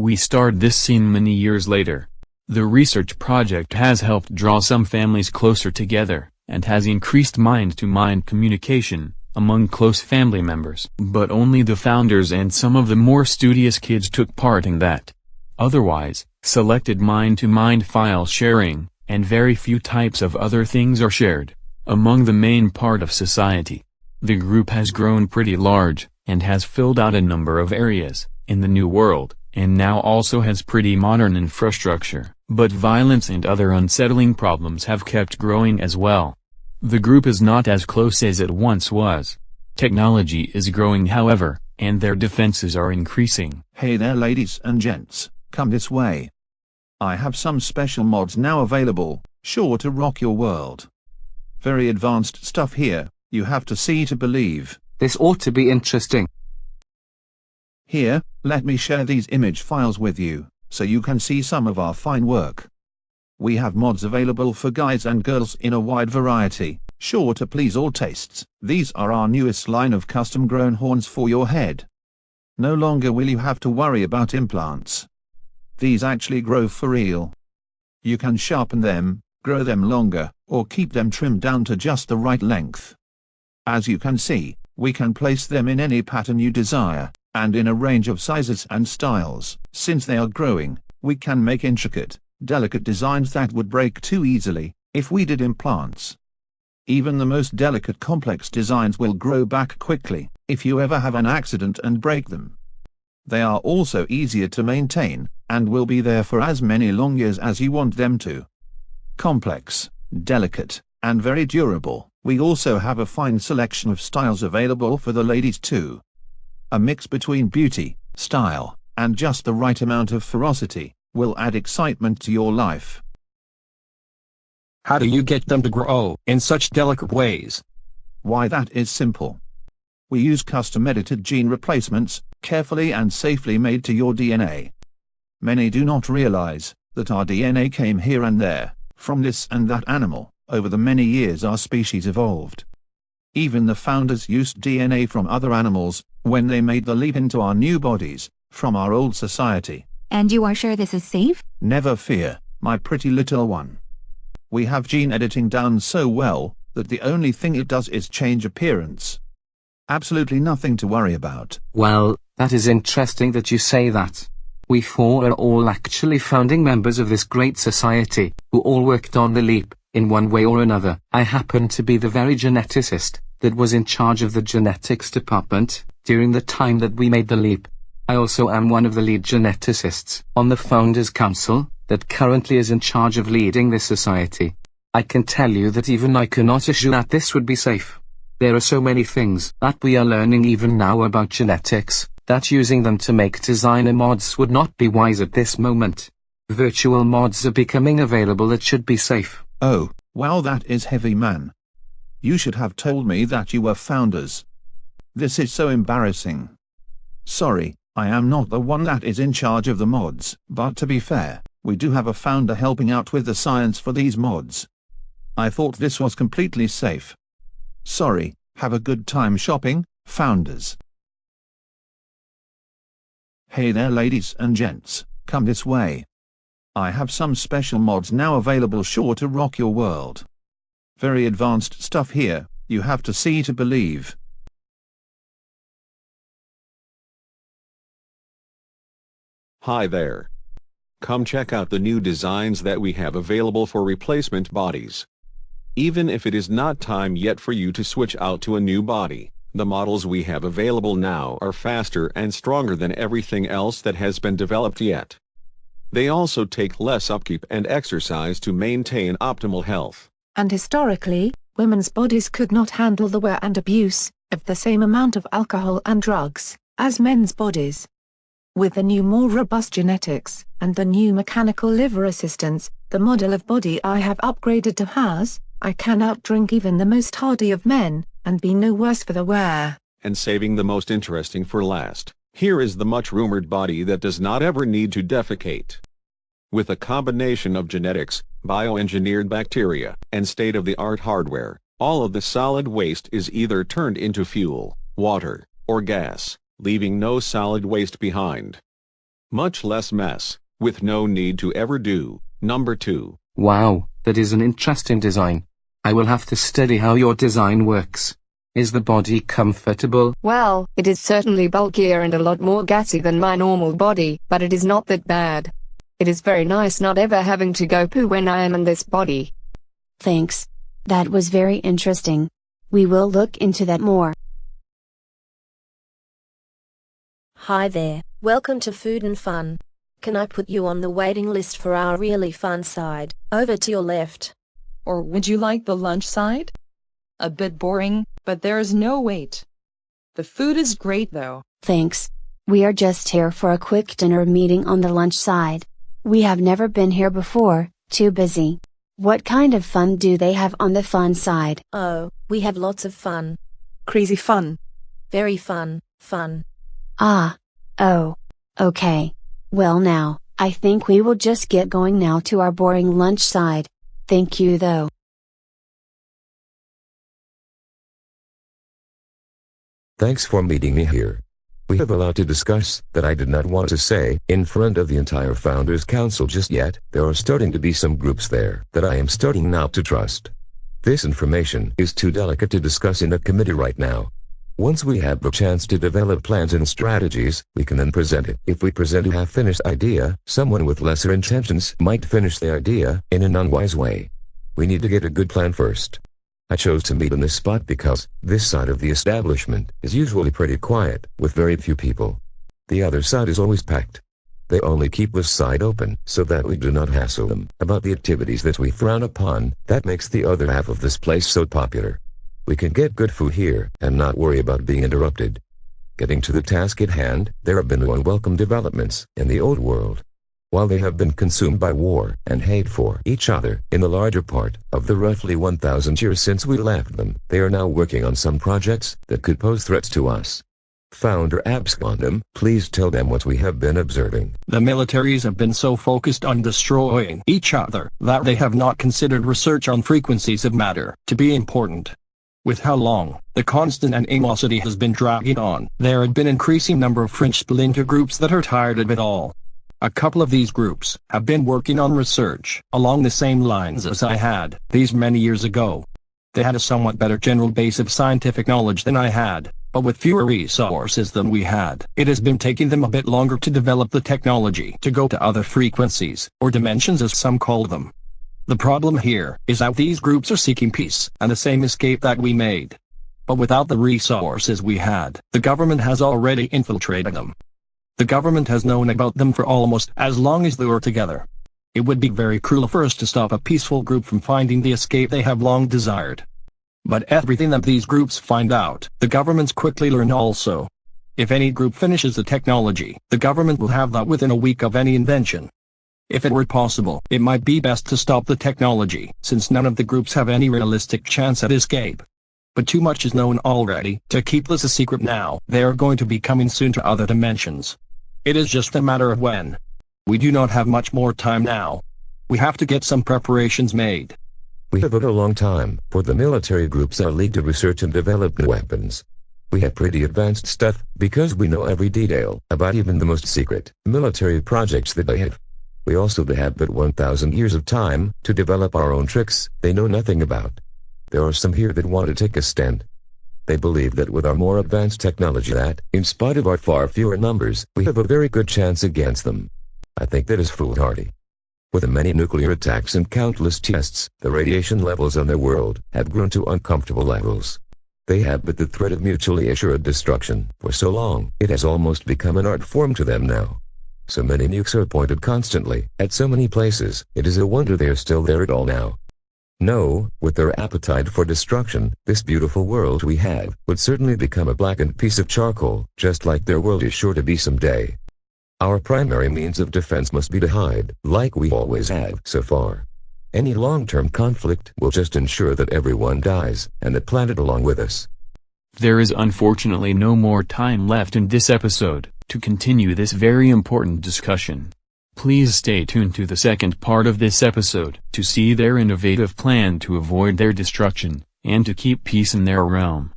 We starred this scene many years later. The research project has helped draw some families closer together, and has increased mind-to-mind communication among close family members. But only the founders and some of the more studious kids took part in that. Otherwise, selected mind-to-mind file sharing, and very few types of other things are shared among the main part of society. The group has grown pretty large, and has filled out a number of areas in the New World, and now also has pretty modern infrastructure. But violence and other unsettling problems have kept growing as well. The group is not as close as it once was. Technology is growing, however, and their defenses are increasing. Hey there, ladies and gents, come this way. I have some special mods now available, sure to rock your world. Very advanced stuff here, you have to see to believe. This ought to be interesting. Here, let me share these image files with you, so you can see some of our fine work. We have mods available for guys and girls in a wide variety, sure to please all tastes. These are our newest line of custom-grown horns for your head. No longer will you have to worry about implants. These actually grow for real. You can sharpen them, grow them longer, or keep them trimmed down to just the right length. As you can see, we can place them in any pattern you desire, and in a range of sizes and styles. Since they are growing, we can make intricate, delicate designs that would break too easily if we did implants. Even the most delicate complex designs will grow back quickly if you ever have an accident and break them. They are also easier to maintain, and will be there for as many long years as you want them to. Complex, delicate, and very durable. We also have a fine selection of styles available for the ladies too. A mix between beauty, style, and just the right amount of ferocity will add excitement to your life. How do you get them to grow in such delicate ways? Why, that is simple. We use custom-edited gene replacements, carefully and safely made to your DNA. Many do not realize that our DNA came here and there, from this and that animal. Over the many years our species evolved. Even the founders used DNA from other animals when they made the leap into our new bodies, from our old society. And you are sure this is safe? Never fear, my pretty little one. We have gene editing done so well that the only thing it does is change appearance. Absolutely nothing to worry about. Well, that is interesting that you say that. We four are all actually founding members of this great society, who all worked on the leap, in one way or another. I happen to be the very geneticist that was in charge of the genetics department during the time that we made the leap. I also am one of the lead geneticists on the Founders Council that currently is in charge of leading this society. I can tell you that even I cannot assure that this would be safe. There are so many things that we are learning even now about genetics, that using them to make designer mods would not be wise at this moment. Virtual mods are becoming available that should be safe. Oh, wow, that is heavy, man. You should have told me that you were founders. This is so embarrassing. Sorry, I am not the one that is in charge of the mods, but to be fair, we do have a founder helping out with the science for these mods. I thought this was completely safe. Sorry, have a good time shopping, founders. Hey there, ladies and gents, come this way. I have some special mods now available, sure to rock your world. Very advanced stuff here, you have to see to believe. Hi there. Come check out the new designs that we have available for replacement bodies. Even if it is not time yet for you to switch out to a new body, the models we have available now are faster and stronger than everything else that has been developed yet. They also take less upkeep and exercise to maintain optimal health. And historically, women's bodies could not handle the wear and abuse of the same amount of alcohol and drugs as men's bodies. With the new, more robust genetics and the new mechanical liver assistance, the model of body I have upgraded to has, I can outdrink even the most hardy of men and be no worse for the wear. And saving the most interesting for last, here is the much-rumored body that does not ever need to defecate. With a combination of genetics, bioengineered bacteria, and state-of-the-art hardware, all of the solid waste is either turned into fuel, water, or gas, leaving no solid waste behind. Much less mess, with no need to ever do. Number 2. Wow, that is an interesting design. I will have to study how your design works. Is the body comfortable? Well, it is certainly bulkier and a lot more gassy than my normal body, but it is not that bad. It is very nice not ever having to go poo when I am in this body. Thanks. That was very interesting. We will look into that more. Hi there, welcome to Food and Fun. Can I put you on the waiting list for our really fun side, over to your left? Or would you like the lunch side? A bit boring, but there is no wait. The food is great though. Thanks. We are just here for a quick dinner meeting on the lunch side. We have never been here before, too busy. What kind of fun do they have on the fun side? Oh, we have lots of fun. Crazy fun. Very fun, fun. Ah. Oh. Okay. Well now, I think we will just get going now to our boring lunch side. Thank you though. Thanks for meeting me here. We have a lot to discuss that I did not want to say in front of the entire Founders Council just yet. There are starting to be some groups there that I am starting now to trust. This information is too delicate to discuss in a committee right now. Once we have the chance to develop plans and strategies, we can then present it. If we present a half-finished idea, someone with lesser intentions might finish the idea in an unwise way. We need to get a good plan first. I chose to meet in this spot because this side of the establishment is usually pretty quiet, with very few people. The other side is always packed. They only keep this side open so that we do not hassle them about the activities that we frown upon. That makes the other half of this place so popular. We can get good food here and not worry about being interrupted. Getting to the task at hand, there have been unwelcome developments in the old world. While they have been consumed by war and hate for each other in the larger part of the roughly 1,000 years since we left them, they are now working on some projects that could pose threats to us. Founder Abscondum, please tell them what we have been observing. The militaries have been so focused on destroying each other that they have not considered research on frequencies of matter to be important. With how long the constant animosity has been dragging on, there had been an increasing number of French splinter groups that are tired of it all. A couple of these groups have been working on research along the same lines as I had these many years ago. They had a somewhat better general base of scientific knowledge than I had, but with fewer resources than we had. It has been taking them a bit longer to develop the technology to go to other frequencies, or dimensions as some call them. The problem here is that these groups are seeking peace and the same escape that we made. But without the resources we had, the government has already infiltrated them. The government has known about them for almost as long as they were together. It would be very cruel for us to stop a peaceful group from finding the escape they have long desired. But everything that these groups find out, the governments quickly learn also. If any group finishes the technology, the government will have that within a week of any invention. If it were possible, it might be best to stop the technology, since none of the groups have any realistic chance at escape. But too much is known already to keep this a secret now. They are going to be coming soon to other dimensions. It is just a matter of when. We do not have much more time now. We have to get some preparations made. We have a long time, for the military groups are league to research and develop new weapons. We have pretty advanced stuff, because we know every detail about even the most secret military projects that they have. We also have but 1,000 years of time to develop our own tricks they know nothing about. There are some here that want to take a stand. They believe that with our more advanced technology that, in spite of our far fewer numbers, we have a very good chance against them. I think that is foolhardy. With the many nuclear attacks and countless tests, the radiation levels on their world have grown to uncomfortable levels. They have but the threat of mutually assured destruction for so long, it has almost become an art form to them now. So many nukes are pointed constantly, at so many places, it is a wonder they are still there at all now. No, with their appetite for destruction, this beautiful world we have would certainly become a blackened piece of charcoal, just like their world is sure to be someday. Our primary means of defense must be to hide, like we always have so far. Any long-term conflict will just ensure that everyone dies, and the planet along with us. There is unfortunately no more time left in this episode to continue this very important discussion. Please stay tuned to the second part of this episode to see their innovative plan to avoid their destruction, and to keep peace in their realm.